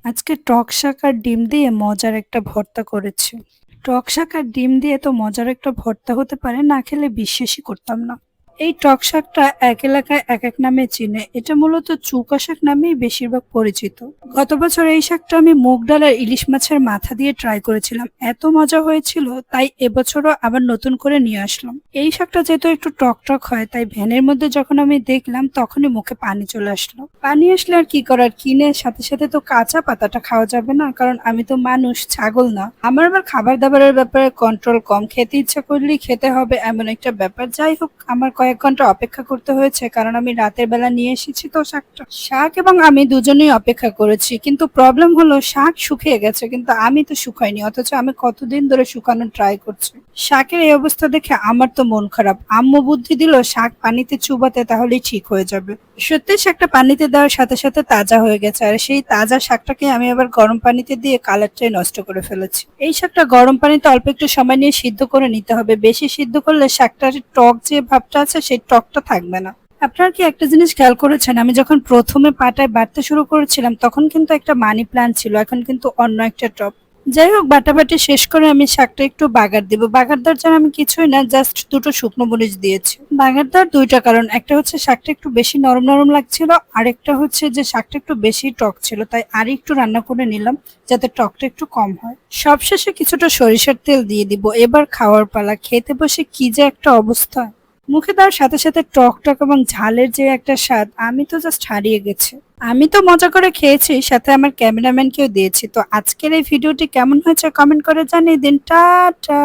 আজকে টক শাক আর ডিম দিয়ে মজার একটা ভর্তা করেছি। টক শাক আর ডিম দিয়ে তো মজার একটা ভর্তা হতে পারে, না খেলে বিশ্বাসই করতাম না। এই টক শাকটা এক এলাকায় এক এক নামে চিনে। এটা মূলত চুকা শাক নামেই বেশিরভাগ পরিচিত। গত বছর এই শাকটা আমি মুগ ডাল আর ইলিশ মাছের মাথা দিয়ে ট্রাই করেছিলাম, এত মজা হয়েছিল, তাই এবছরও আবার নতুন করে নিয়ে আসলাম। এই শাকটা যেহেতু একটু টক টক হয়, তাই ভ্যানের মধ্যে যখন আমি দেখলাম তখনই মুখে পানি চলে আসলো। পানি আসলে আর কি করার, কিনে সাথে সাথে তো কাঁচা পাতাটা খাওয়া যাবে না, কারণ আমি তো মানুষ, ছাগল না। আমার আবার খাবার দাবারের ব্যাপারে কন্ট্রোল কম, খেতে ইচ্ছা করলেই খেতে হবে এমন একটা ব্যাপার। যাই হোক, আমার কয়েক ঘন্টা অপেক্ষা করতে হয়েছে, কারণ আমি রাতের বেলা নিয়ে এসেছি তো শাকটা। শাক এবং আমি দুজনেই অপেক্ষা করেছি, কিন্তু প্রবলেম হলো শাক শুকিয়ে গেছে, কিন্তু আমি তো শুকাইনি, অথচ আমি কতদিন ধরে শুকানোর ট্রাই করছি। শাকের এই অবস্থা দেখে আমার তো মন খারাপ। আম্মু বুদ্ধি দিল শাক পানিতে চুবাতে, তাহলেই ঠিক হয়ে যাবে। সত্যি শাকটা পানিতে দেওয়ার সাথে সাথে তাজা হয়ে গেছে, আর সেই তাজা শাকটাকে আমি আবার গরম পানিতে দিয়ে কালারটাই নষ্ট করে ফেলেছি। এই শাকটা গরম পানিতে অল্প একটু সময় নিয়ে সিদ্ধ করে নিতে হবে, বেশি সিদ্ধ করলে শাকটার টক যে ভাবটা আছে সেই টকটা থাকবে না। আপনার কি একটা জিনিস খেয়াল করেছেন, আমি যখন প্রথমে পাটায় বাটতে শুরু করেছিলাম তখন কিন্তু একটা মানি প্ল্যান্ট ছিল, এখন কিন্তু অন্য একটা টব। যাই হোক, বাটাবাটি শেষ করে আমি শাকটা একটু বাগার দিব। বাগার দেওয়ার জন্য আমি কিছুই না, জাস্ট দুটো শুকনো মরিচ দিয়েছি। বাগার দেওয়ার দুইটা কারণ, একটা হচ্ছে শাকটা একটু বেশি নরম নরম লাগছিল, আরেকটা হচ্ছে যে শাকটা একটু বেশি টক ছিল, তাই আর একটু রান্না করে নিলাম যাতে টকটা একটু কম হয়। সবশেষে কিছুটা সরিষার তেল দিয়ে দিব। এবার খাওয়ার পালা। খেতে বসে কি যে একটা অবস্থা! মুখে দেওয়ার সাথে সাথে টক টক এবং ঝালের যে একটা স্বাদ, আমি তো জাস্ট হারিয়ে গেছি। আমি তো মজা করে খেয়েছি, সাথে আমার ক্যামেরাম্যানকেও দিয়েছি। তো আজকের এই ভিডিওটি কেমন হয়েছে কমেন্ট করে জানিয়ে দিন। টাটা।